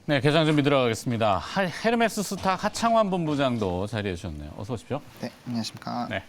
네, 개장 준비 들어가겠습니다. 헤르메스 스탁 하창환 본부장도 자리해 주셨네요. 어서 오십시오. 네, 안녕하십니까. 네.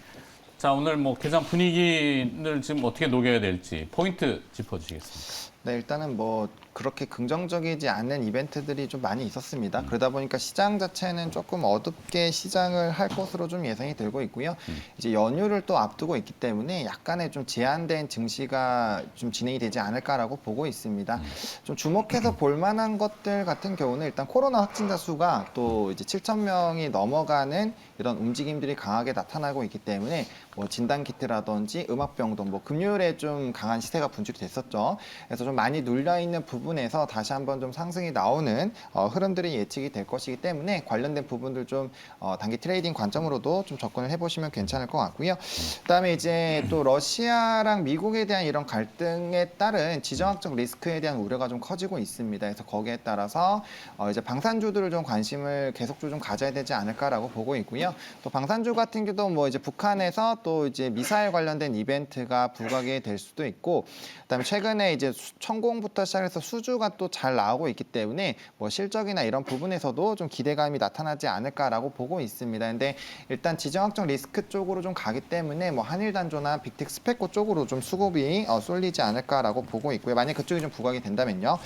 자, 오늘 뭐 개장 분위기를 지금 어떻게 녹여야 될지 포인트 짚어주시겠습니까? 네, 일단은 뭐 그렇게 긍정적이지 않은 이벤트들이 좀 많이 있었습니다. 그러다 보니까 시장 자체는 조금 어둡게 시장을 할 것으로 좀 예상이 들고 있고요. 이제 연휴를 또 앞두고 있기 때문에 약간의 좀 제한된 증시가 좀 진행이 되지 않을까라고 보고 있습니다. 좀 주목해서 볼 만한 것들 같은 경우는 일단 코로나 확진자 수가 또 이제 7천 명이 넘어가는 이런 움직임들이 강하게 나타나고 있기 때문에 뭐 진단 키트라든지 음압병동, 뭐 금요일에 좀 강한 시세가 분출이 됐었죠. 그래서 좀 많이 눌려 있는 부분에서 다시 한번 좀 상승이 나오는 흐름들이 예측이 될 것이기 때문에 관련된 부분들 좀 단기 트레이딩 관점으로도 좀 접근을 해보시면 괜찮을 것 같고요. 그다음에 이제 또 러시아랑 미국에 대한 이런 갈등에 따른 지정학적 리스크에 대한 우려가 좀 커지고 있습니다. 그래서 거기에 따라서 이제 방산주들을 좀 관심을 계속적으로 좀 가져야 되지 않을까라고 보고 있고요. 또 방산주 같은 경우도 뭐 이제 북한에서 또 이제 미사일 관련된 이벤트가 부각이 될 수도 있고, 그다음에 최근에 이제 천공부터 시작해서 수주가 또 잘 나오고 있기 때문에 뭐 실적이나 이런 부분에서도 좀 기대감이 나타나지 않을까라고 보고 있습니다. 근데 일단 지정학적 리스크 쪽으로 좀 가기 때문에 뭐 한일단조나 빅텍 스페코 쪽으로 좀 수급이 쏠리지 않을까라고 보고 있고요. 만약 그쪽이 좀 부각이 된다면요.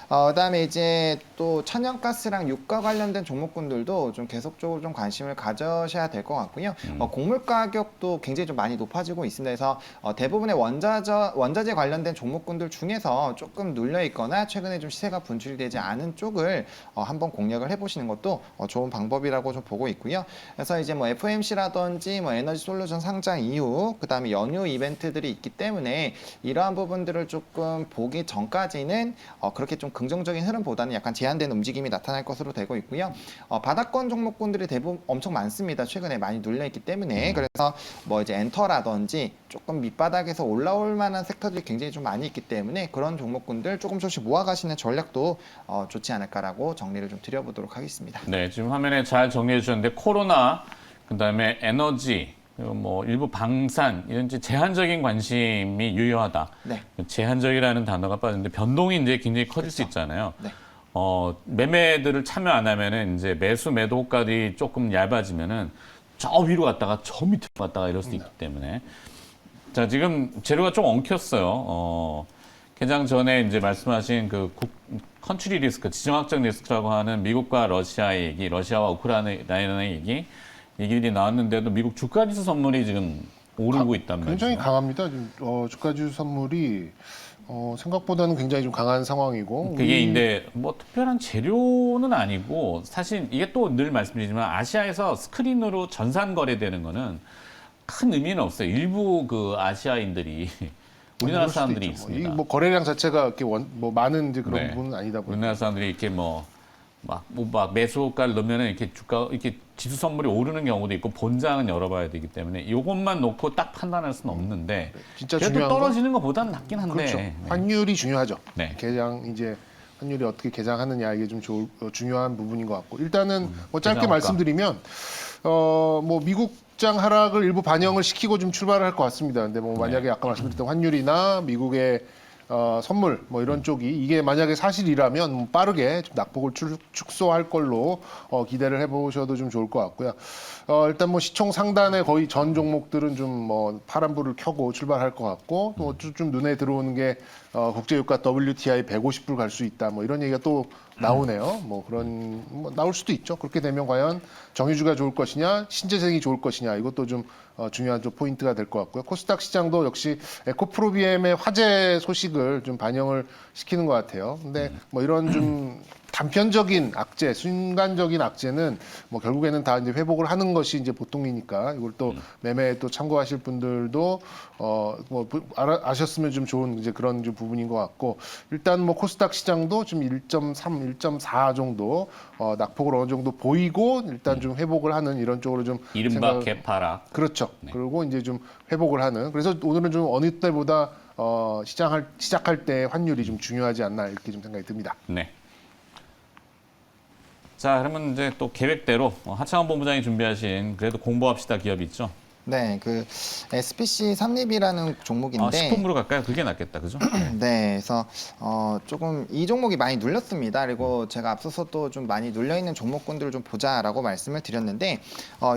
그다음에 이제 또 천연가스랑 유가 관련된 종목군들도 좀 계속적으로 좀 관심을 가져셔야 될 것 같고요. 곡물 가격도 굉장히 좀 많이 높아지고 있습니다. 그래서 대부분의 원자재 관련된 종목군들 중에서 조금 눌려 있거나 최근에 좀 시세가 분출이 되지 않은 쪽을 한번 공략을 해보시는 것도 좋은 방법이라고 좀 보고 있고요. 그래서 이제 뭐 FOMC라든지 뭐 에너지 솔루션 상장 이후 그다음에 연휴 이벤트들이 있기 때문에 이러한 부분들을 조금 보기 전까지는 그렇게 좀 긍정적인 흐름보다는 약간 제한된 움직임이 나타날 것으로 되고 있고요. 바닥권 종목군들이 대부분 엄청 많습니다. 최근에 많이 눌려 있기 때문에. 그래서 뭐 이제 엔터라든지 조금 밑바닥에서 올라올 만한 섹터들이 굉장히 좀 많이 있기 때문에 그런 종목군들 조금씩 모아가시는 전략도 좋지 않을까라고 정리를 좀 드려보도록 하겠습니다. 네, 지금 화면에 잘 정리해 주셨는데 코로나, 그다음에 에너지, 그리고 뭐 일부 방산 이런 이제 제한적인 관심이 유효하다. 네. 제한적이라는 단어가 빠졌는데 변동이 이제 굉장히 커질 수 있잖아요. 네. 매매들을 참여 안 하면은 이제 매수 매도 호가들이 조금 얇아지면은 저 위로 갔다가 저 밑으로 갔다가 이럴 수 있기 때문에. 자, 지금 재료가 좀 엉켰어요. 개장 전에 이제 말씀하신 그 컨트리 리스크, 지정학적 리스크라고 하는 미국과 러시아의 얘기, 러시아와 우크라이나의 얘기, 얘기들이 나왔는데도 미국 주가지수 선물이 지금 오르고 있단 말이죠. 굉장히 강합니다. 지금 주가지수 선물이 생각보다는 굉장히 좀 강한 상황이고. 그게 이제 뭐 특별한 재료는 아니고 사실 이게 또 늘 말씀드리지만 아시아에서 스크린으로 전산 거래되는 거는 큰 의미는 없어요. 일부 그 아시아인들이 우리나라 사람들이 있습니다. 뭐 거래량 자체가 이렇게 뭐 많은 이제 그런 네. 부분은 아니다 보니까. 우리나라 사람들이 이렇게 막 매수가를 넣으면은 이렇게 주가 이렇게 지수 선물이 오르는 경우도 있고 본장은 열어봐야 되기 때문에 이것만 놓고 딱 판단할 수는 없는데 진짜 그래도 중요한 떨어지는 것보다는 낫긴 한데. 그렇죠. 네. 환율이 중요하죠. 네. 환율이 어떻게 개장하느냐 이게 좀 중요한 부분인 것 같고 일단은 뭐 짧게 개장할까? 말씀드리면 뭐 미국장 하락을 일부 반영을 시키고 좀 출발을 할 것 같습니다. 근데 뭐 만약에 아까 말씀드렸던 환율이나 미국의 선물 뭐 이런 쪽이 이게 만약에 사실이라면 뭐 빠르게 좀 낙폭을 축소할 걸로 기대를 해보셔도 좀 좋을 것 같고요. 일단 뭐 시총 상단의 거의 전 종목들은 좀 뭐 파란불을 켜고 출발할 것 같고 또 좀 눈에 들어오는 게 국제유가 WTI 150불 갈 수 있다 뭐 이런 얘기가 또 나오네요. 뭐 그런 뭐 나올 수도 있죠. 그렇게 되면 과연 정유주가 좋을 것이냐, 신재생이 좋을 것이냐 이것도 좀 중요한 좀 포인트가 될 것 같고요. 코스닥 시장도 역시 에코프로비엠의 화재 소식을 좀 반영을 시키는 것 같아요. 근데 뭐 이런 좀 단편적인 악재, 순간적인 악재는 뭐 결국에는 다 이제 회복을 하는 것이 이제 보통이니까 이걸 또 매매에 또 참고하실 분들도 아셨으면 좀 좋은 이제 그런 좀 부분인 것 같고 일단 뭐 코스닥 시장도 좀 1.3, 1.4 정도 낙폭을 어느 정도 보이고 일단 좀 회복을 하는 이런 쪽으로 좀 이른바 개파락. 그렇죠. 그리고 이제 좀 회복을 하는 그래서 오늘은 좀 어느 때보다 시작할 때 환율이 좀 중요하지 않나 이렇게 좀 생각이 듭니다. 네. 자, 그러면 이제 또 계획대로 하창원 본부장이 준비하신 그래도 공부합시다 기업이 있죠. 네, 그 SPC 삼립이라는 종목인데 식품으로 갈까요? 그게 낫겠다, 그죠? 네, 그래서 조금 이 종목이 많이 눌렸습니다. 그리고 제가 앞서서 또 좀 많이 눌려 있는 종목군들을 좀 보자라고 말씀을 드렸는데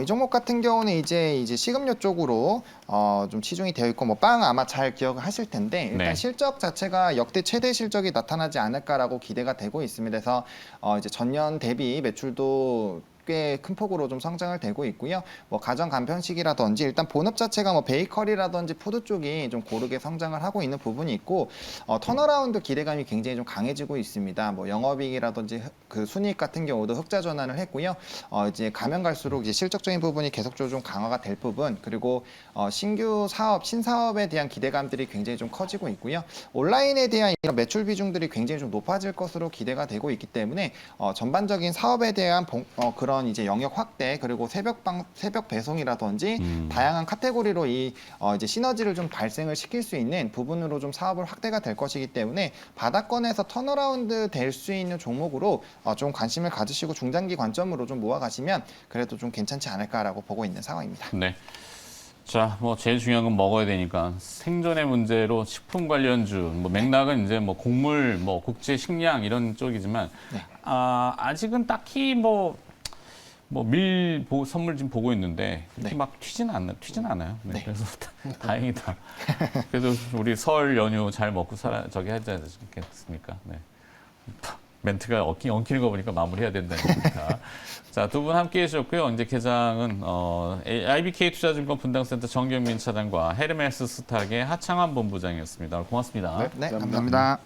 이 종목 같은 경우는 이제 식음료 쪽으로 좀 치중이 되어 있고 뭐 빵 아마 잘 기억하실 텐데 일단 네. 실적 자체가 역대 최대 실적이 나타나지 않을까라고 기대가 되고 있습니다. 그래서 이제 전년 대비 매출도 꽤 큰 폭으로 좀 성장을 되고 있고요. 뭐 가정 간편식이라든지 일단 본업 자체가 뭐 베이커리라든지 푸드 쪽이 좀 고르게 성장을 하고 있는 부분이 있고 턴어라운드 기대감이 굉장히 좀 강해지고 있습니다. 뭐 영업이익이라든지 그 순이익 같은 경우도 흑자 전환을 했고요. 이제 가면 갈수록 이제 실적적인 부분이 계속적으로 좀 강화가 될 부분 그리고 신규 사업 신사업에 대한 기대감들이 굉장히 좀 커지고 있고요. 온라인에 대한 이런 매출 비중들이 굉장히 좀 높아질 것으로 기대가 되고 있기 때문에 전반적인 사업에 대한 그런 이제 영역 확대 그리고 새벽 배송이라든지 다양한 카테고리로 이제 시너지를 좀 발생을 시킬 수 있는 부분으로 좀 사업을 확대가 될 것이기 때문에 바닥권에서 턴어라운드 될 수 있는 종목으로 좀 관심을 가지시고 중장기 관점으로 좀 모아가시면 그래도 좀 괜찮지 않을까라고 보고 있는 상황입니다. 네. 자, 뭐 제일 중요한 건 먹어야 되니까 생존의 문제로 식품 관련주, 뭐 맥락은 이제 뭐 곡물, 뭐 국제 식량 이런 쪽이지만 네. 아직은 딱히 선물 지금 보고 있는데 그렇게 네. 막 튀진 않아요. 네, 네. 그래서 다행이다. 그래도 우리 설 연휴 잘 먹고 저기 하지 않겠습니까? 네. 멘트가 엉키는 거 보니까 마무리해야 된다니까. 자, 두 분 함께 해주셨고요. 이제 개장은 IBK 투자증권 분당센터 정경민 차장과 헤르메스 스탁의 하창환 본부장이었습니다. 고맙습니다. 네, 감사합니다.